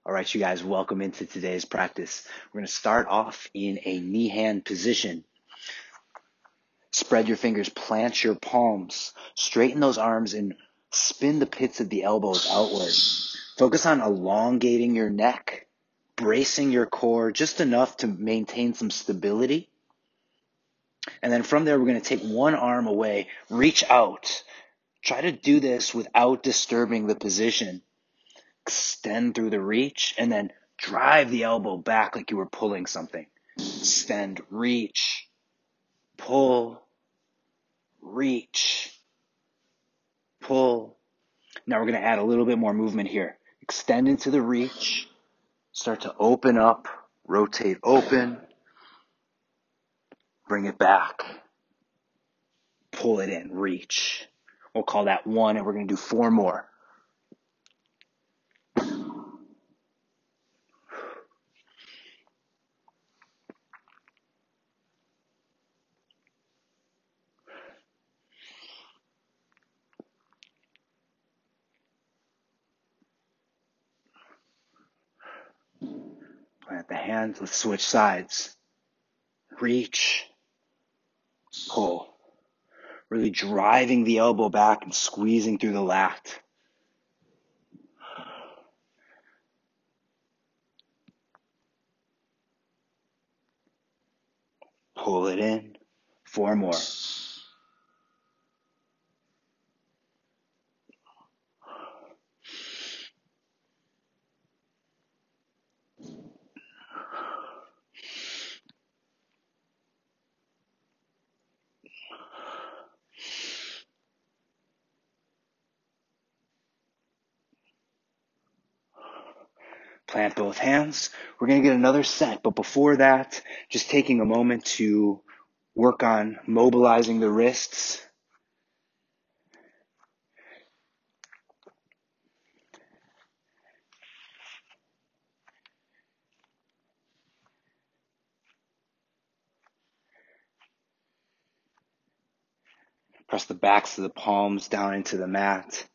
All right, you guys, welcome into today's practice. We're going to start off in a knee-hand position. Spread your fingers, plant your palms, straighten those arms, and spin the pits of the elbows outward. Focus on elongating your neck, bracing your core just enough to maintain some stability. And then from there, we're going to take one arm away, reach out. Try to do this without disturbing the position. Extend through the reach, and then drive the elbow back like you were pulling something. Extend, reach, pull, reach, pull. Now we're going to add a little bit more movement here. Extend into the reach, start to open up, rotate open, bring it back, pull it in, reach. We'll call that 1, and we're going to do 4 more. Plant the hands, let's switch sides. Reach, pull. Really driving the elbow back and squeezing through the lat. Pull it in. 4 more. Plant both hands. We're going to get another set, but before that, just taking a moment to work on mobilizing the wrists. Press the backs of the palms down into the mat.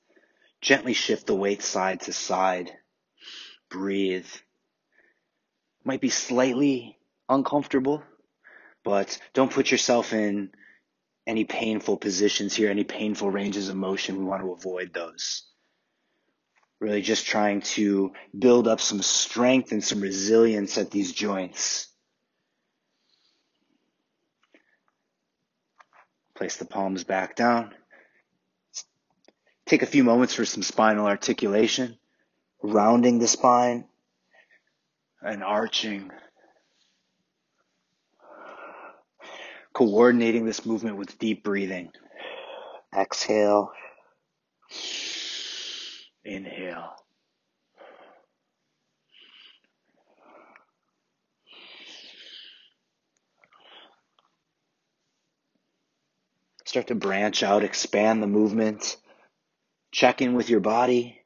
Gently shift the weight side to side. Breathe. Might be slightly uncomfortable, but don't put yourself in any painful positions here, any painful ranges of motion. We want to avoid those. Really just trying to build up some strength and some resilience at these joints. Place the palms back down. Take a few moments for some spinal articulation, rounding the spine and arching. Coordinating this movement with deep breathing. Exhale. Inhale. Start to branch out, expand the movement. Check in with your body.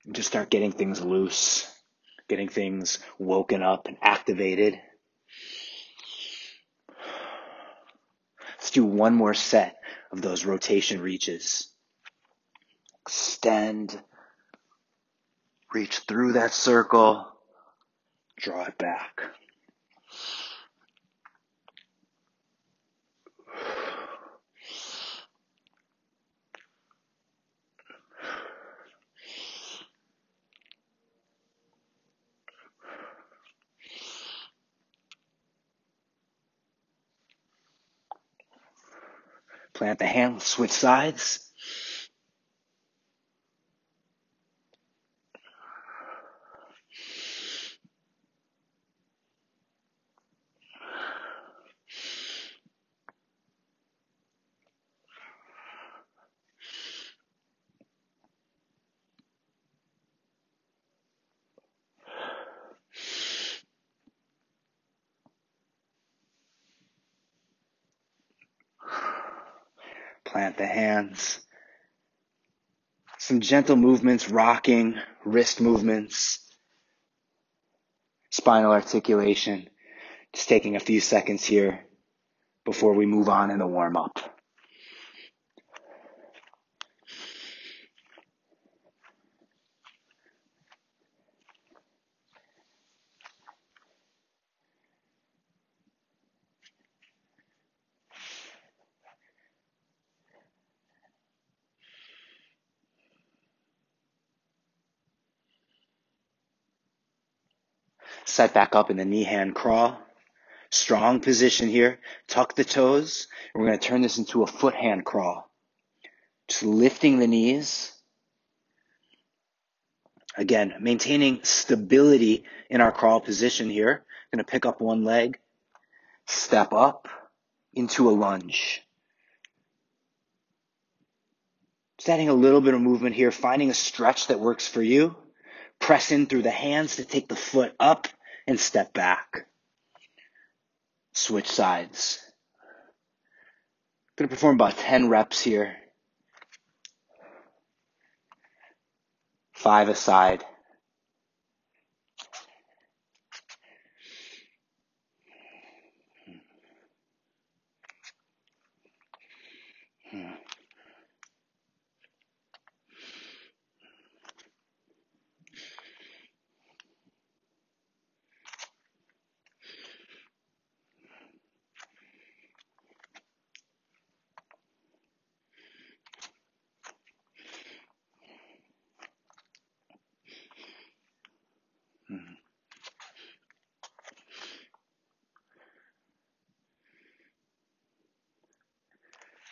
And just start getting things loose, getting things woken up and activated. Let's do one more set of those rotation reaches. Extend, reach through that circle, draw it back. Plant the hand, switch sides. Plant the hands. Some gentle movements, rocking, wrist movements, spinal articulation. Just taking a few seconds here before we move on in the warm-up. Set back up in the knee hand crawl. Strong position here. Tuck the toes. And we're going to turn this into a foot hand crawl. Just lifting the knees. Again, maintaining stability in our crawl position here. Going to pick up one leg. Step up into a lunge. Just adding a little bit of movement here. Finding a stretch that works for you. Press in through the hands to take the foot up and step back. Switch sides. Going to perform about 10 reps here. 5 a side.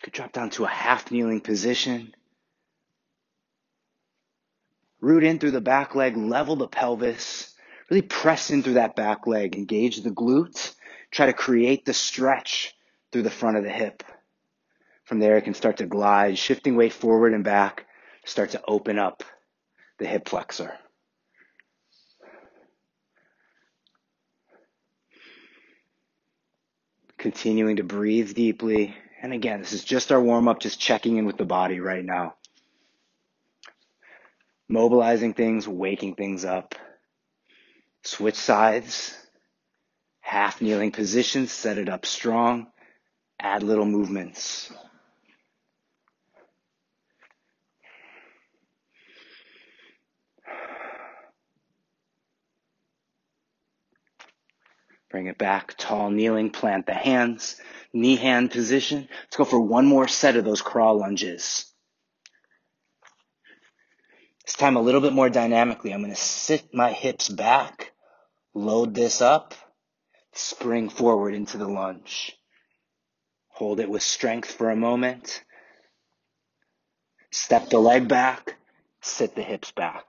Could drop down to a half kneeling position. Root in through the back leg, level the pelvis. Really press in through that back leg. Engage the glutes. Try to create the stretch through the front of the hip. From there, it can start to glide, shifting weight forward and back. Start to open up the hip flexor. Continuing to breathe deeply. And again, this is just our warm-up, just checking in with the body right now. Mobilizing things, waking things up. Switch sides. Half kneeling positions, set it up strong. Add little movements. Bring it back, tall kneeling, plant the hands, knee hand position. Let's go for one more set of those crawl lunges. This time a little bit more dynamically. I'm going to sit my hips back, load this up, spring forward into the lunge. Hold it with strength for a moment. Step the leg back, sit the hips back.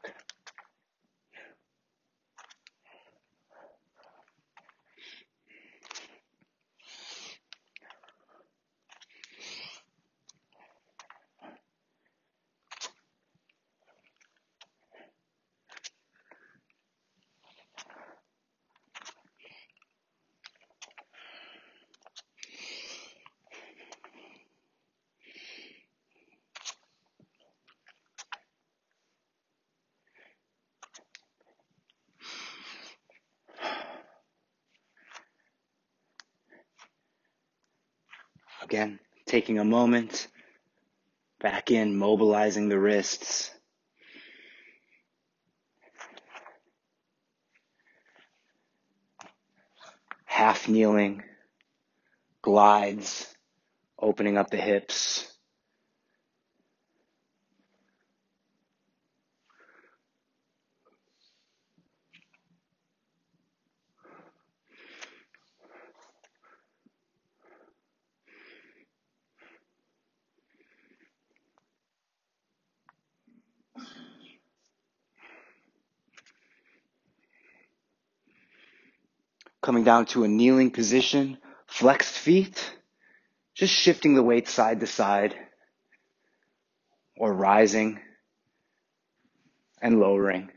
Again, taking a moment, back in, mobilizing the wrists. Half kneeling, glides, opening up the hips. Coming down to a kneeling position, flexed feet, just shifting the weight side to side, or rising and lowering.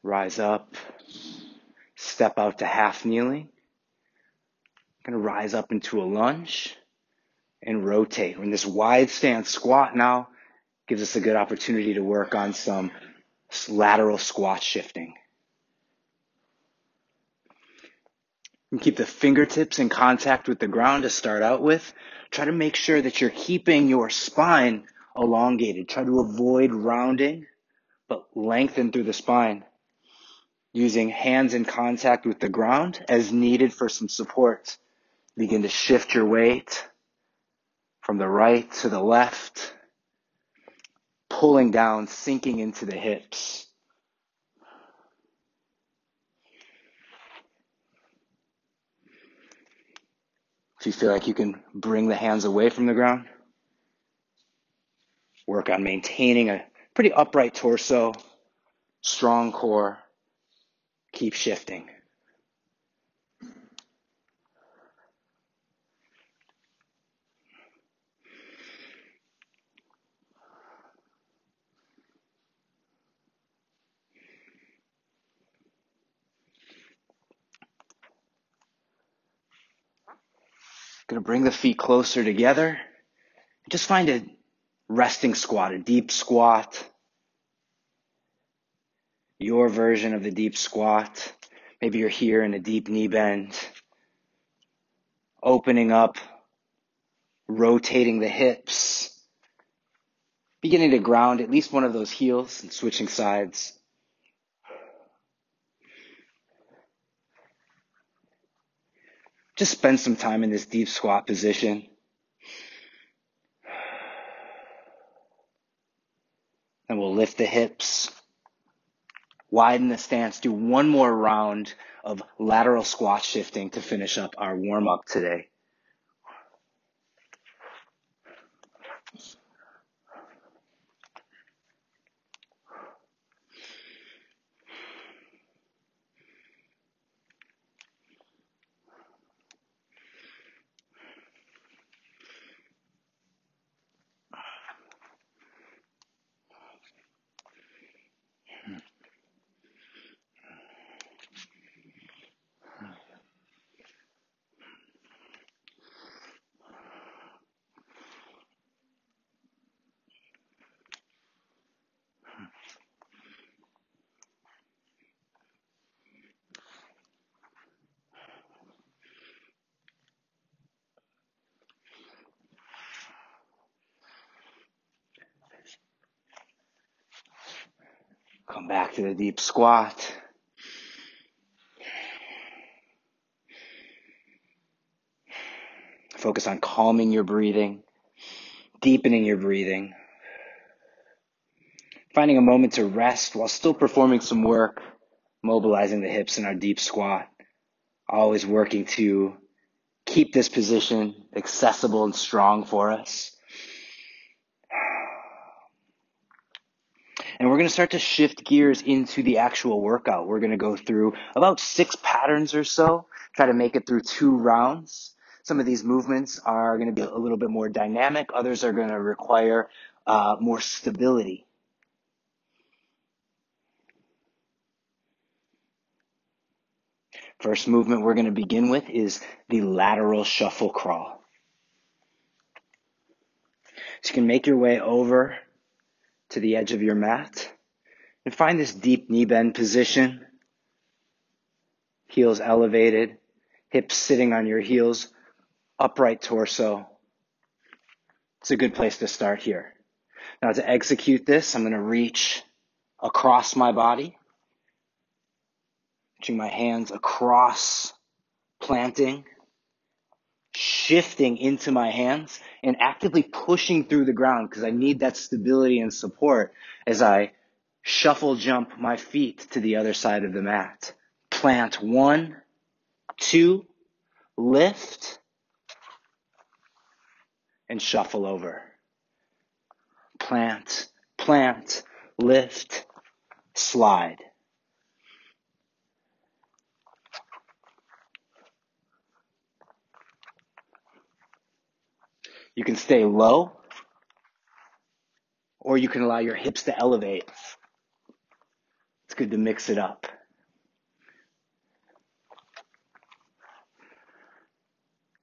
Rise up, step out to half kneeling. Going to rise up into a lunge and rotate. We're in this wide stance squat now. Gives us a good opportunity to work on some lateral squat shifting. You can keep the fingertips in contact with the ground to start out with. Try to make sure that you're keeping your spine elongated. Try to avoid rounding, but lengthen through the spine. Using hands in contact with the ground as needed for some support. Begin to shift your weight from the right to the left. pulling down, sinking into the hips. If you feel like you can bring the hands away from the ground, work on maintaining a pretty upright torso, strong core. Keep shifting. Going to bring the feet closer together. Just find a resting squat, a deep squat. Your version of the deep squat. Maybe you're here in a deep knee bend. Opening up, rotating the hips. Beginning to ground at least one of those heels and switching sides. Just spend some time in this deep squat position. And we'll lift the hips, widen the stance, do one more round of lateral squat shifting to finish up our warm-up today. Come back to the deep squat. Focus on calming your breathing, deepening your breathing. Finding a moment to rest while still performing some work, mobilizing the hips in our deep squat. Always working to keep this position accessible and strong for us. And we're going to start to shift gears into the actual workout. We're going to go through about 6 patterns or so, try to make it through 2 rounds. Some of these movements are going to be a little bit more dynamic. Others are going to require more stability. First movement we're going to begin with is the Lateral Shuffle Crawl. So you can make your way over to the edge of your mat and find this deep knee bend position. Heels elevated, hips sitting on your heels, upright torso. It's a good place to start here. Now to execute this, I'm going to reach across my body, reaching my hands across, planting, shifting into my hands, and actively pushing through the ground because I need that stability and support as I shuffle jump my feet to the other side of the mat. Plant 1, 2, lift, and shuffle over. Plant, plant, lift, slide. You can stay low, or you can allow your hips to elevate. It's good to mix it up.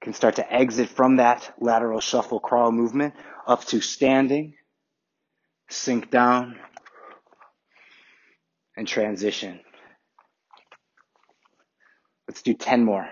You can start to exit from that lateral shuffle crawl movement up to standing, sink down, and transition. Let's do 10 more.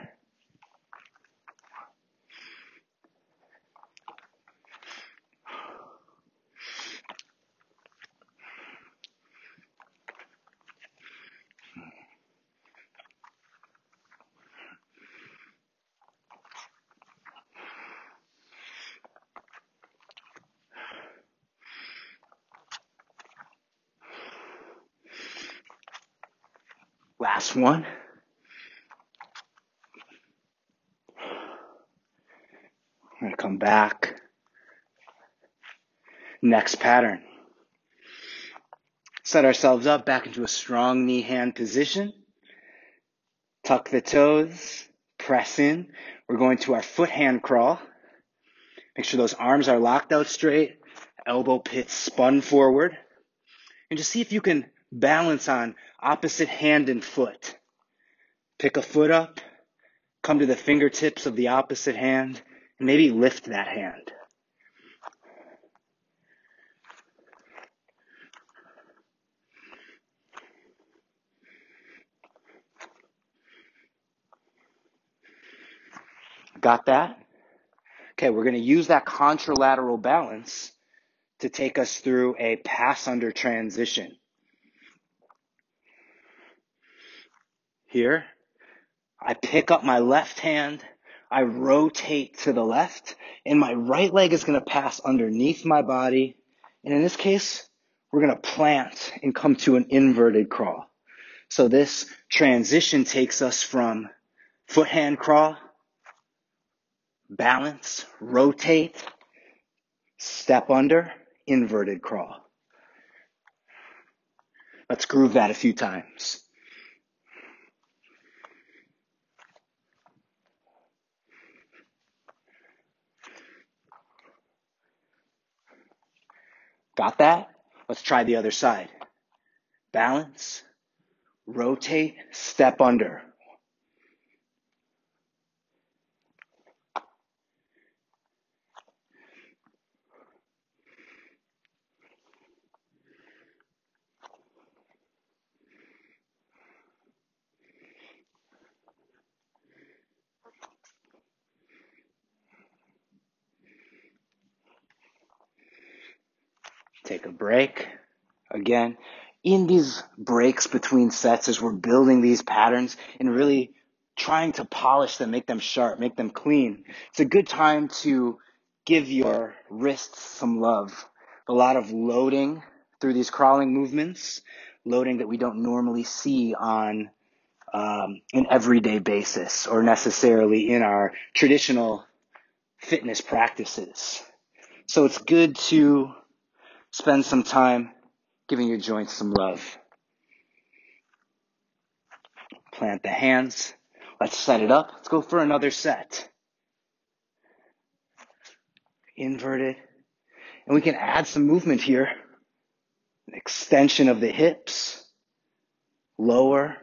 Last one. I'm going to come back. Next pattern. Set ourselves up back into a strong knee-hand position. Tuck the toes. Press in. We're going to our foot hand crawl. Make sure those arms are locked out straight. Elbow pit spun forward. And just see if you can balance on opposite hand and foot. Pick a foot up. Come to the fingertips of the opposite hand. And maybe lift that hand. Got that? Okay, we're going to use that contralateral balance to take us through a pass under transition. Here, I pick up my left hand, I rotate to the left, and my right leg is going to pass underneath my body. And in this case, we're going to plant and come to an inverted crawl. So this transition takes us from foot hand crawl, balance, rotate, step under, inverted crawl. Let's groove that a few times. Got that? Let's try the other side. Balance, rotate, step under. Take a break. Again, in these breaks between sets as we're building these patterns and really trying to polish them, make them sharp, make them clean, it's a good time to give your wrists some love. A lot of loading through these crawling movements, loading that we don't normally see on an everyday basis or necessarily in our traditional fitness practices. So it's good to spend some time giving your joints some love. Plant the hands. Let's set it up. Let's go for another set. Inverted. And we can add some movement here. An extension of the hips. Lower.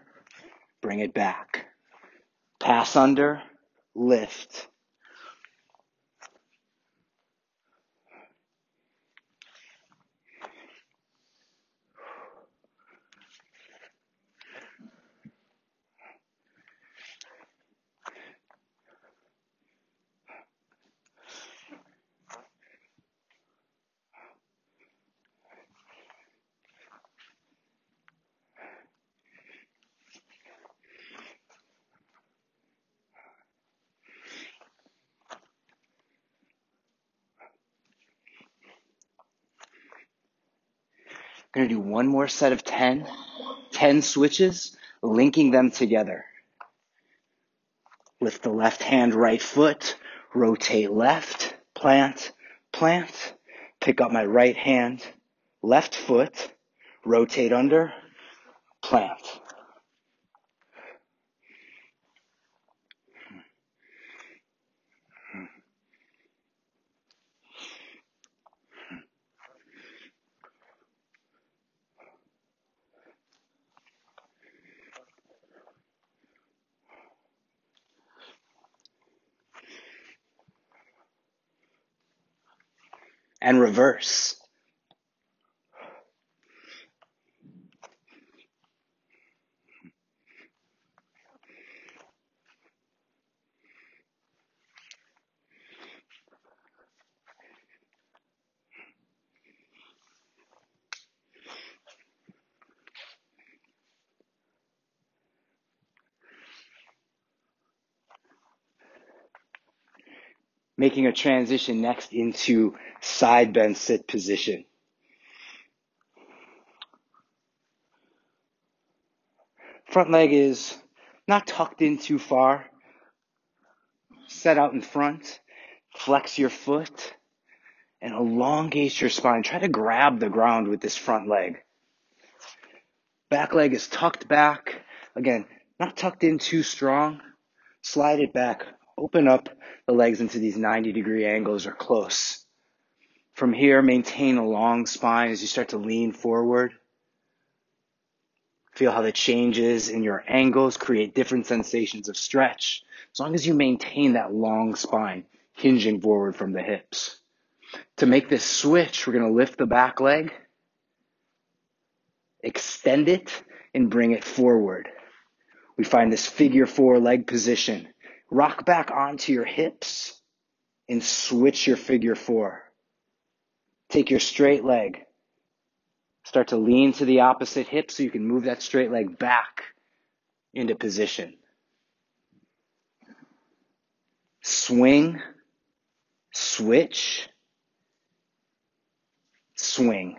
Bring it back. Pass under. Lift. We're going to do one more set of 10 switches, linking them together. Lift the left hand, right foot, rotate left, plant, plant. Pick up my right hand, left foot, rotate under, plant. And reverse. Making a transition next into side bend sit position. Front leg is not tucked in too far. Set out in front. Flex your foot and elongate your spine. Try to grab the ground with this front leg. Back leg is tucked back. Again, not tucked in too strong. Slide it back. Open up the legs into these 90-degree angles or close. From here, maintain a long spine as you start to lean forward. Feel how the changes in your angles create different sensations of stretch, as long as you maintain that long spine, hinging forward from the hips. To make this switch, we're going to lift the back leg, extend it, and bring it forward. We find this figure 4 leg position. Rock back onto your hips and switch your figure 4. Take your straight leg. Start to lean to the opposite hip so you can move that straight leg back into position. Swing, switch, swing.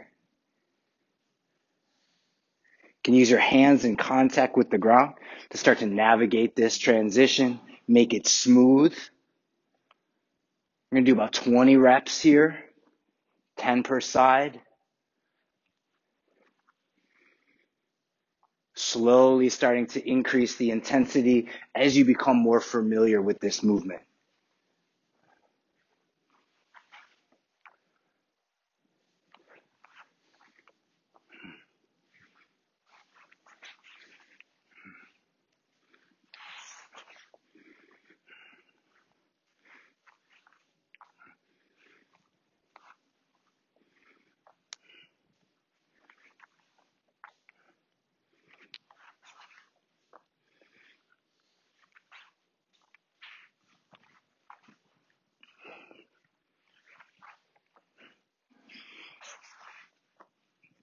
You can use your hands in contact with the ground to start to navigate this transition, make it smooth. We're going to do about 20 reps here, 10 per side. Slowly starting to increase the intensity as you become more familiar with this movement.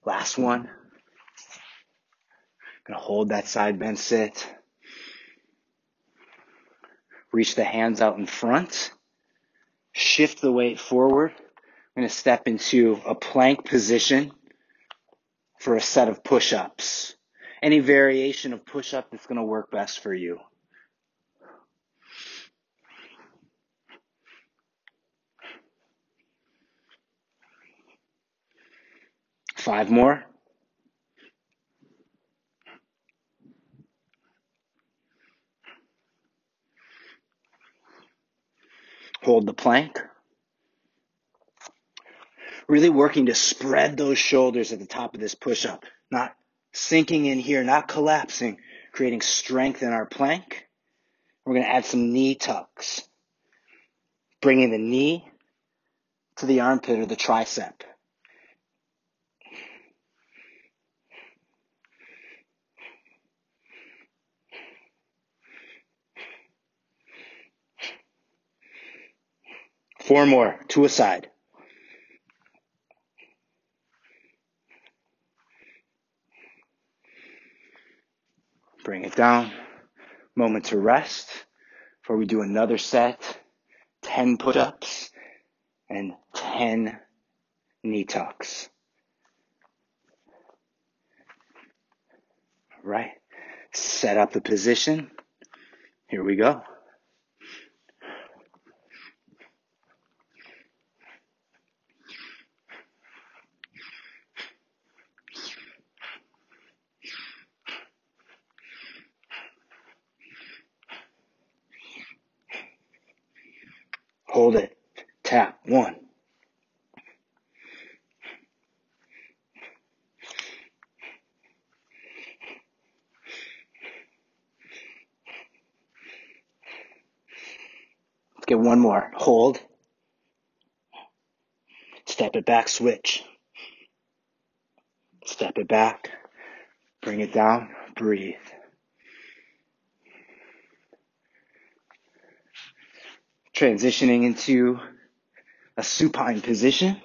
Last one. Gonna hold that side bend sit. Reach the hands out in front. Shift the weight forward. I'm gonna step into a plank position for a set of push-ups. Any variation of push-up that's gonna work best for you. Five more. Hold the plank. Really working to spread those shoulders at the top of this push-up. Not sinking in here, not collapsing, creating strength in our plank. We're going to add some knee tucks. Bringing the knee to the armpit or the tricep. Four more, to a side. Bring it down. Moment to rest before we do another set. 10 push-ups and 10 knee tucks. All right. Set up the position. Here we go. Hold it. Tap. 1. Let's get one more. Hold. Step it back, switch. Step it back. Bring it down. Breathe. Transitioning into a supine position.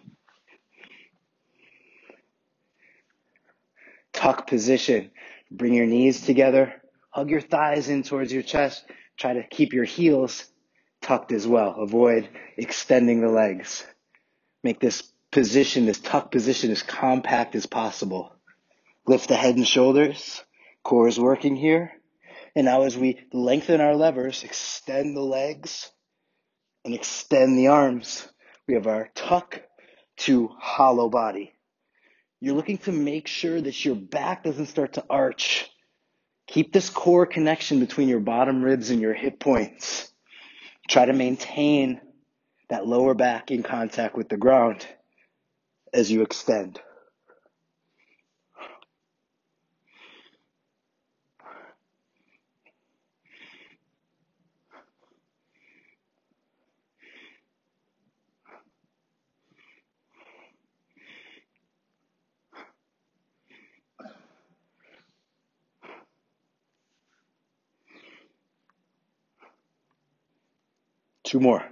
Tuck position. Bring your knees together. Hug your thighs in towards your chest. Try to keep your heels tucked as well. Avoid extending the legs. Make this position, this tuck position, as compact as possible. Lift the head and shoulders. Core is working here. And now as we lengthen our levers, extend the legs, and extend the arms, we have our tuck to hollow body. You're looking to make sure that your back doesn't start to arch. Keep this core connection between your bottom ribs and your hip points. Try to maintain that lower back in contact with the ground as you extend. Two more.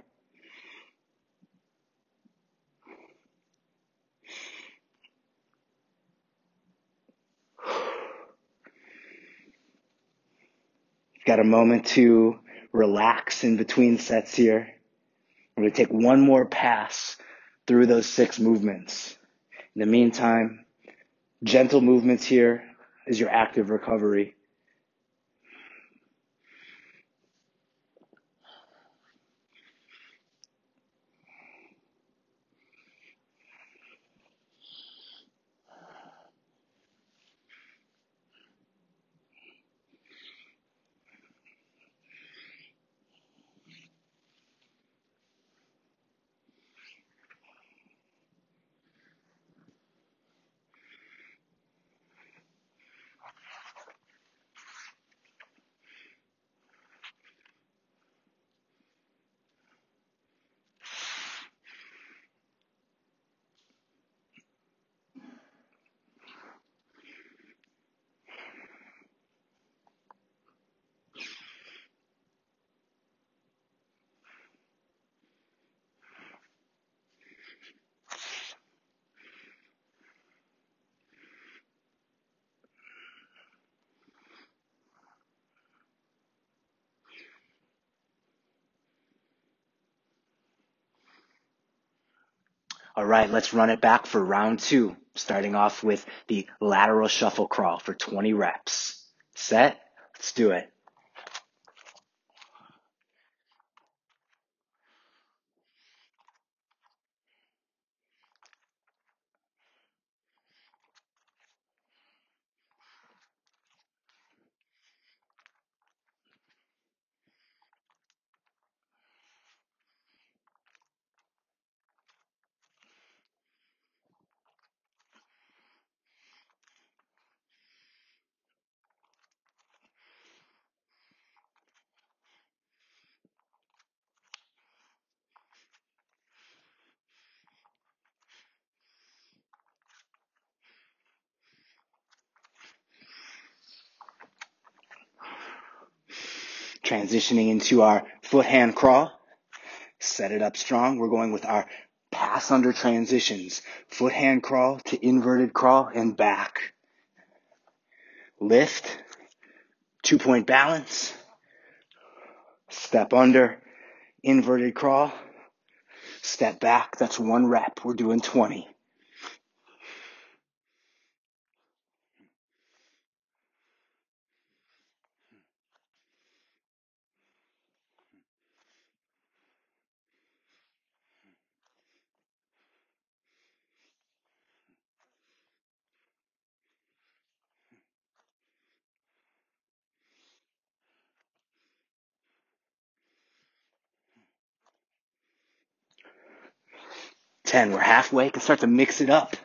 Got a moment to relax in between sets here. We're going to take one more pass through those 6 movements. In the meantime, gentle movements here is your active recovery. All right, let's run it back for round 2, starting off with the lateral shuffle crawl for 20 reps. Set? Let's do it. Transitioning into our foot hand crawl. Set it up strong. We're going with our pass under transitions. Foot hand crawl to inverted crawl and back. Lift. 2-point balance. Step under. Inverted crawl. Step back. That's 1 rep. We're doing 20. We're halfway. Can start to mix it up.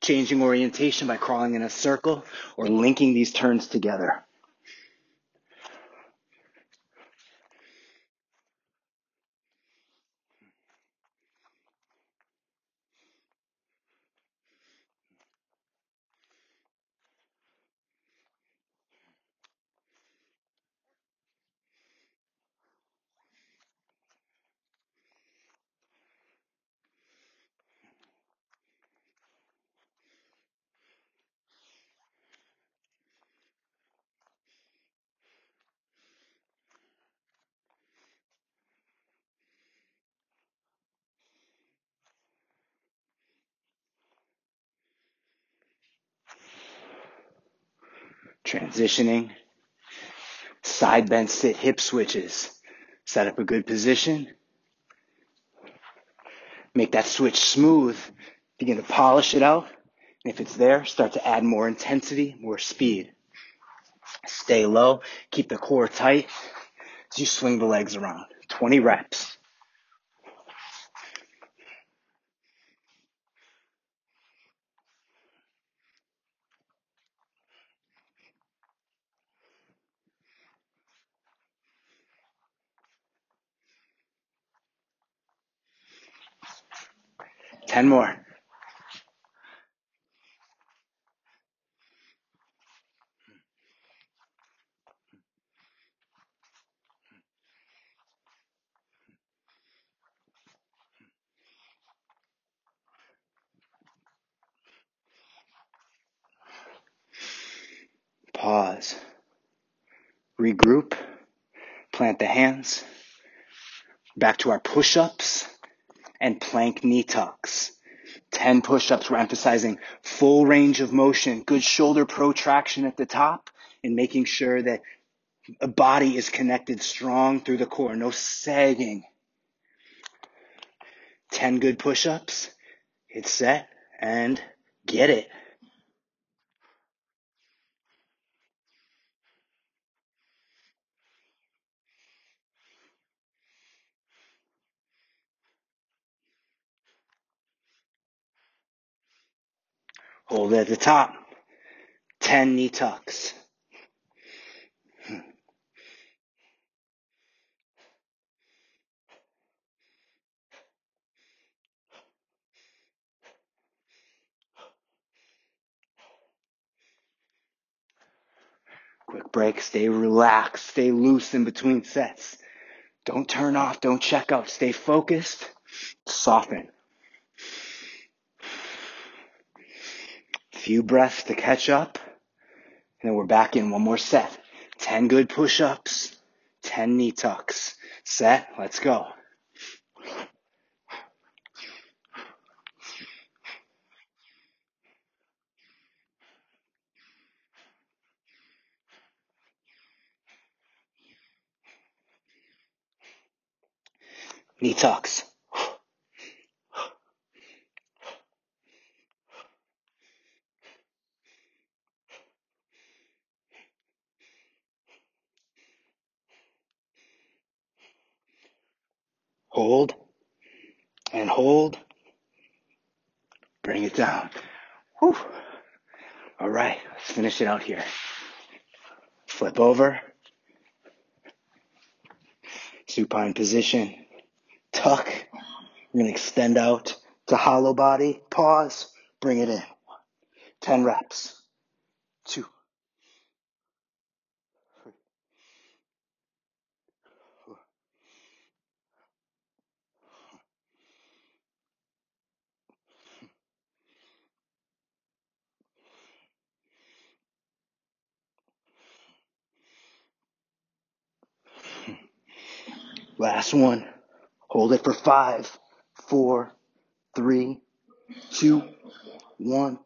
Changing orientation by crawling in a circle or linking these turns together. Transitioning. Side bend sit hip switches. Set up a good position. Make that switch smooth. Begin to polish it out. And if it's there, start to add more intensity, more speed. Stay low. Keep the core tight as you swing the legs around. 20 reps. Ten more. Pause. Regroup. Plant the hands. Back to our push-ups and plank knee tucks. 10 push-ups. We're emphasizing full range of motion, good shoulder protraction at the top, and making sure that the body is connected strong through the core. No sagging. 10 good push-ups. Hit set and get it. Hold it at the top. 10 knee tucks. Quick break. Stay relaxed. Stay loose in between sets. Don't turn off. Don't check out. Stay focused. Soften. Few breaths to catch up. And then we're back in one more set. 10 good push-ups. 10 knee tucks. Set. Let's go. Knee tucks. Hold and hold. Bring it down. Whew. All right, let's finish it out here. Flip over. Supine position. Tuck. We're going to extend out to hollow body. Pause. Bring it in. 10 reps. 2. Last one. Hold it for 5, 4, 3, 2, 1.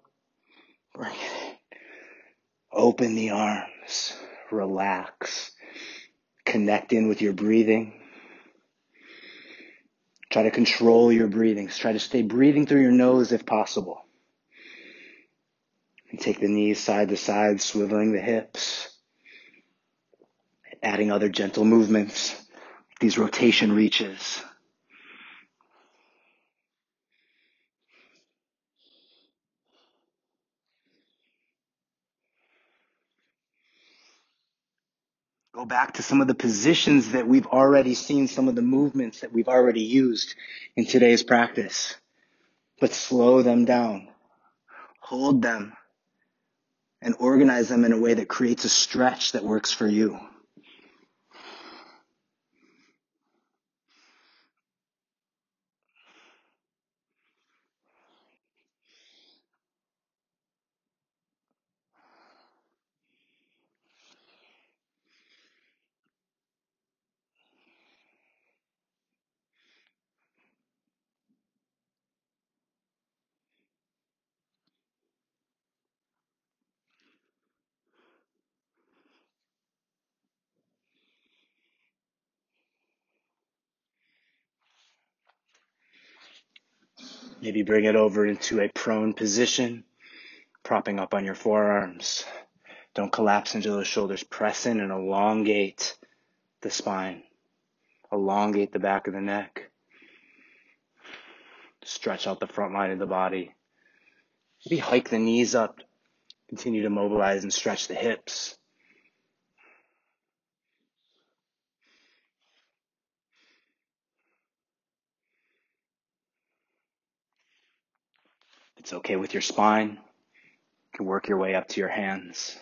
Bring it in. Open the arms. Relax. Connect in with your breathing. Try to control your breathing. Try to stay breathing through your nose if possible. And take the knees side to side, swiveling the hips. Adding other gentle movements. These rotation reaches. Go back to some of the positions that we've already seen, some of the movements that we've already used in today's practice. But slow them down. Hold them and organize them in a way that creates a stretch that works for you. Maybe bring it over into a prone position, propping up on your forearms. Don't collapse into those shoulders. Press in and elongate the spine. Elongate the back of the neck. Stretch out the front line of the body. Maybe hike the knees up. Continue to mobilize and stretch the hips. If it's okay with your spine, you can work your way up to your hands.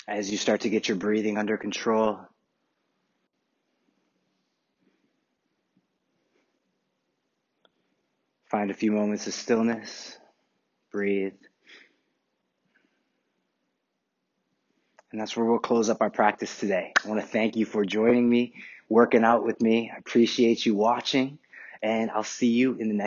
As you start to get your breathing under control, find a few moments of stillness, breathe. And that's where we'll close up our practice today. I want to thank you for joining me, working out with me. I appreciate you watching, and I'll see you in the next